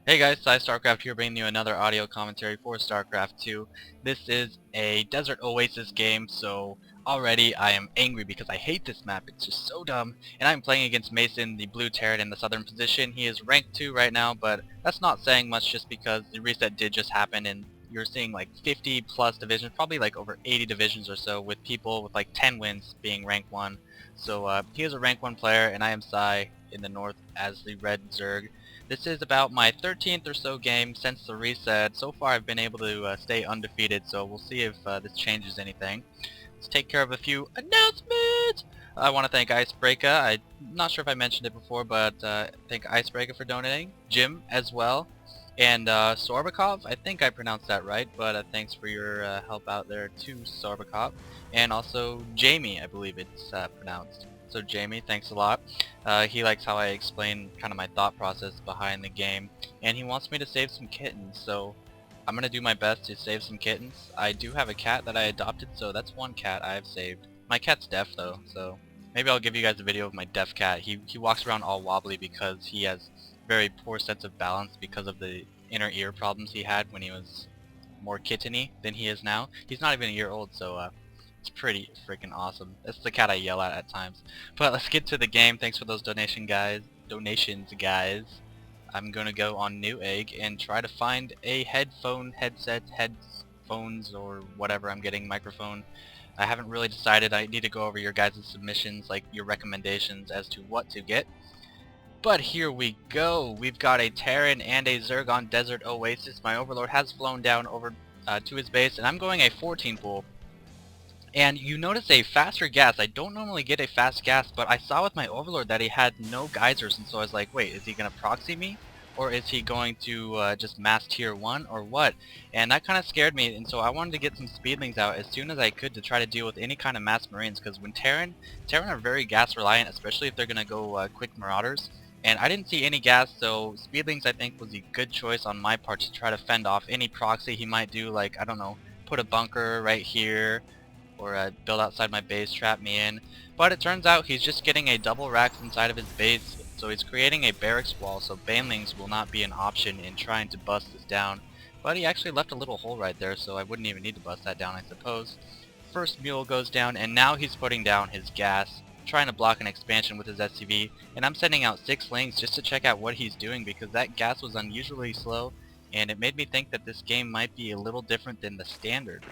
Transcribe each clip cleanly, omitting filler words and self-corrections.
Hey guys, PsyStarcraft here bringing you another audio commentary for StarCraft 2. This is a Desert Oasis game, so already I am angry because I hate this map. It's just so dumb. And I'm playing against Mason, the blue Terran in the southern position. He is rank 2 right now, but that's not saying much just because the reset did just happen and you're seeing like 50 plus divisions, probably like over 80 divisions or so, with people with like 10 wins being rank 1. So he is a rank 1 player and I am Psy in the north as the red Zerg. This is about my 13th or so game since the reset. So far I've been able to stay undefeated, so we'll see if this changes anything. Let's take care of a few announcements! I want to thank icebreaka. I'm not sure if I mentioned it before, but thank icebreaka for donating. Jim as well. And Saurbekov, I think I pronounced that right, but thanks for your help out there too, Saurbekov. And also Jaime, I believe it's pronounced. So Jaime, thanks a lot. He likes how I explain kind of my thought process behind the game, and he wants me to save some kittens, so I'm gonna do my best to save some kittens. I do have a cat that I adopted, so that's one cat I've saved. My cat's deaf though, so maybe I'll give you guys a video of my deaf cat. He walks around all wobbly because he has very poor sense of balance because of the inner ear problems he had when he was more kitteny than he is now. He's not even a year old, so it's pretty freaking awesome. That's the cat I yell at times. But let's get to the game. Thanks for those donations, guys. I'm gonna go on New Egg and try to find a headphones, or whatever I'm getting, microphone. I haven't really decided. I need to go over your guys' submissions, like your recommendations as to what to get. But here we go. We've got a Terran and a Zerg on Desert Oasis. My Overlord has flown down over to his base, and I'm going a 14 pool. And you notice a faster gas. I don't normally get a fast gas, but I saw with my Overlord that he had no geysers, and so I was like, wait, is he going to proxy me? Or is he going to just mass tier 1 or what? And that kind of scared me, and so I wanted to get some speedlings out as soon as I could to try to deal with any kind of mass marines, because when Terran are very gas reliant, especially if they're going to go quick marauders. And I didn't see any gas, so speedlings I think was a good choice on my part to try to fend off any proxy he might do, like, I don't know, put a bunker right here, or build outside my base, trap me in. But it turns out he's just getting a double racks inside of his base, so he's creating a barracks wall, so banelings will not be an option in trying to bust this down. But he actually left a little hole right there, so I wouldn't even need to bust that down, I suppose. First mule goes down, and now he's putting down his gas, trying to block an expansion with his SCV, and I'm sending out 6 lings just to check out what he's doing, because that gas was unusually slow, and it made me think that this game might be a little different than the standard.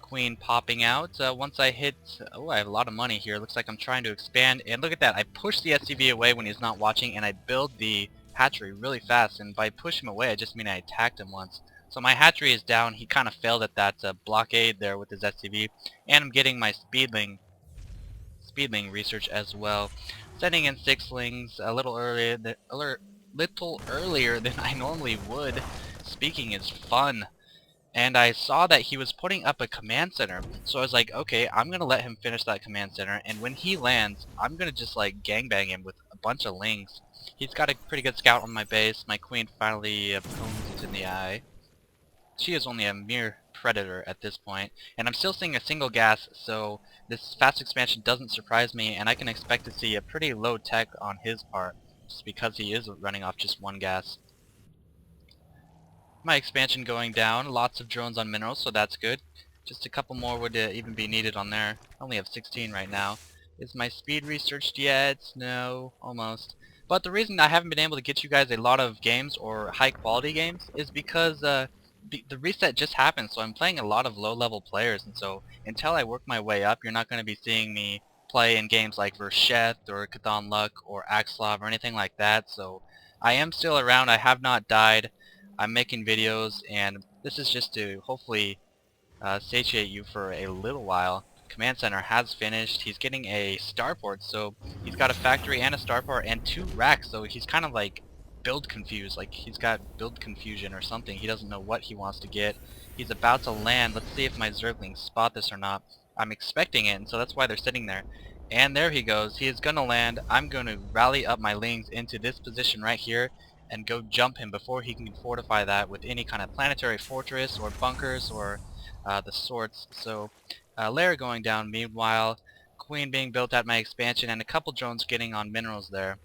Queen popping out. Once I hit, oh, I have a lot of money here. Looks like I'm trying to expand, and look at that. I push the SCV away when he's not watching, and I build the hatchery really fast, and by push him away, I just mean I attacked him once. So my hatchery is down. He kind of failed at that blockade there with his SCV, and I'm getting my speedling research as well. Sending in 6 lings a little earlier than I normally would. Speaking is fun. And I saw that he was putting up a command center, so I was like, okay, I'm gonna let him finish that command center, and when he lands, I'm gonna just like gangbang him with a bunch of lings. He's got a pretty good scout on my base. My queen finally ponies it in the eye. She is only a mere predator at this point, and I'm still seeing a single gas, so this fast expansion doesn't surprise me, and I can expect to see a pretty low tech on his part, just because he is running off just one gas. My expansion going down, lots of drones on minerals, so that's good. Just a couple more would even be needed on there. I only have 16 right now. Is my speed researched yet? No, almost. But the reason I haven't been able to get you guys a lot of games, or high quality games, is because the reset just happened, so I'm playing a lot of low level players, and so until I work my way up, you're not going to be seeing me play in games like Versheth, or Cthon Luck, or Axlov, or anything like that, so I am still around. I have not died. I'm making videos, and this is just to hopefully satiate you for a little while. Command Center has finished. He's getting a starport, so he's got a factory and a starport and 2 racks, so he's kind of like build confused, like he's got build confusion or something. He doesn't know what he wants to get. He's about to land. Let's see if my Zerglings spot this or not. I'm expecting it, and so that's why they're sitting there. And there he goes. He is going to land. I'm going to rally up my lings into this position right here and go jump him before he can fortify that with any kind of planetary fortress or bunkers or the sorts. So lair going down. Meanwhile, queen being built at my expansion and a couple drones getting on minerals there.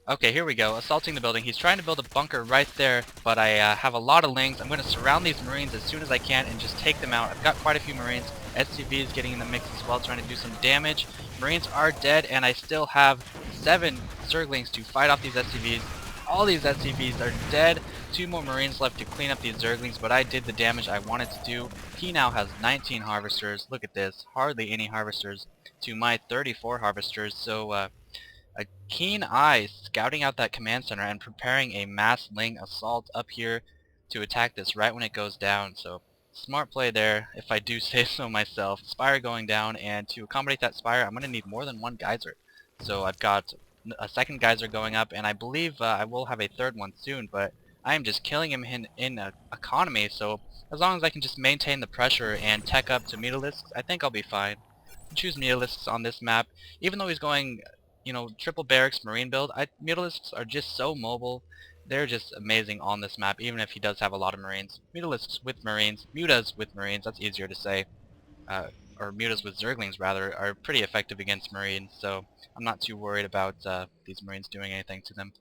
Okay, here we go. Assaulting the building. He's trying to build a bunker right there, but I have a lot of lings. I'm going to surround these Marines as soon as I can and just take them out. I've got quite a few Marines. SCV is getting in the mix as well, trying to do some damage. Marines are dead, and I still have 7 Zerglings to fight off these SCVs. All these SCVs are dead. 2 more Marines left to clean up these Zerglings, but I did the damage I wanted to do. He now has 19 Harvesters. Look at this. Hardly any Harvesters to my 34 Harvesters, so a keen eye scouting out that command center and preparing a mass ling assault up here to attack this right when it goes down. So smart play there, if I do say so myself. Spire going down, and to accommodate that Spire I'm going to need more than one geyser. So I've got a second geyser going up, and I believe I will have a third one soon, but I am just killing him in economy, so as long as I can just maintain the pressure and tech up to Mutalisks, I think I'll be fine. Choose Mutalisks on this map, even though he's going, you know, triple barracks marine build. Mutalisks are just so mobile. They're just amazing on this map, even if he does have a lot of marines. Mutalisks with marines, mutas with marines, that's easier to say, or mutas with zerglings rather, are pretty effective against marines, so I'm not too worried about these marines doing anything to them.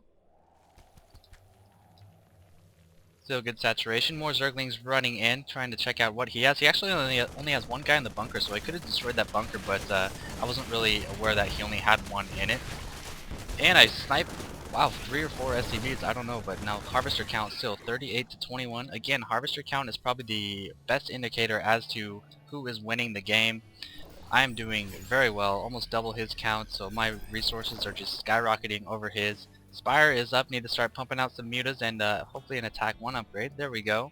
Still good saturation. More Zerglings running in, trying to check out what he has. He actually only has one guy in the bunker, so I could have destroyed that bunker, but I wasn't really aware that he only had one in it. And I sniped, wow, 3 or 4 SCVs, I don't know, but now Harvester count still 38 to 21. Again, Harvester count is probably the best indicator as to who is winning the game. I am doing very well, almost double his count, so my resources are just skyrocketing over his. Spire is up, need to start pumping out some mutas and hopefully an attack 1 upgrade. There we go.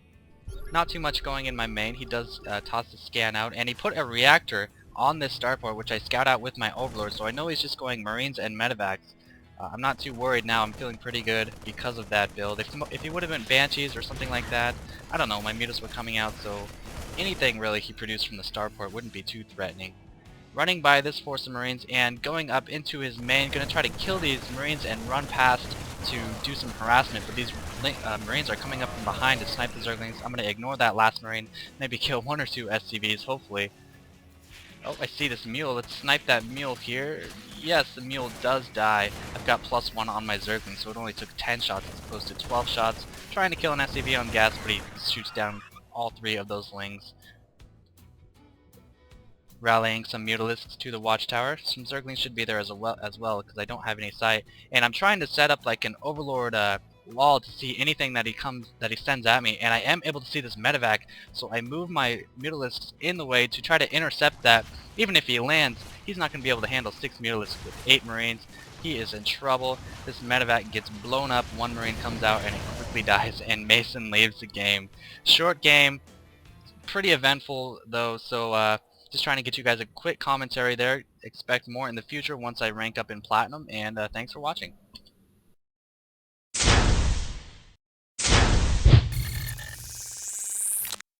Not too much going in my main. He does toss the scan out, and he put a reactor on this starport, which I scout out with my overlord, so I know he's just going marines and medevacs. I'm not too worried now. I'm feeling pretty good because of that build. If he would have been banshees or something like that, I don't know, my mutas were coming out, so anything really he produced from the starport wouldn't be too threatening. Running by this force of marines and going up into his main, gonna try to kill these marines and run past to do some harassment, but these marines are coming up from behind to snipe the zerglings. I'm gonna ignore that last marine, maybe kill 1 or 2 SCVs, hopefully. Oh, I see this mule. Let's snipe that mule here. Yes, the mule does die. I've got +1 on my zergling, so it only took 10 shots as opposed to 12 shots. Trying to kill an SCV on gas, but he shoots down all 3 of those lings. Rallying some mutalisks to the watchtower. Some zerglings should be there as well because I don't have any sight. And I'm trying to set up like an overlord wall to see anything that he sends at me, and I am able to see this medevac, so I move my mutalisks in the way to try to intercept that. Even if he lands, he's not going to be able to handle 6 mutalisks with 8 marines. He is in trouble. This medevac gets blown up, 1 marine comes out, and it quickly dies, and Mason leaves the game. Short game, pretty eventful though, so just trying to get you guys a quick commentary there. Expect more in the future once I rank up in Platinum, and thanks for watching.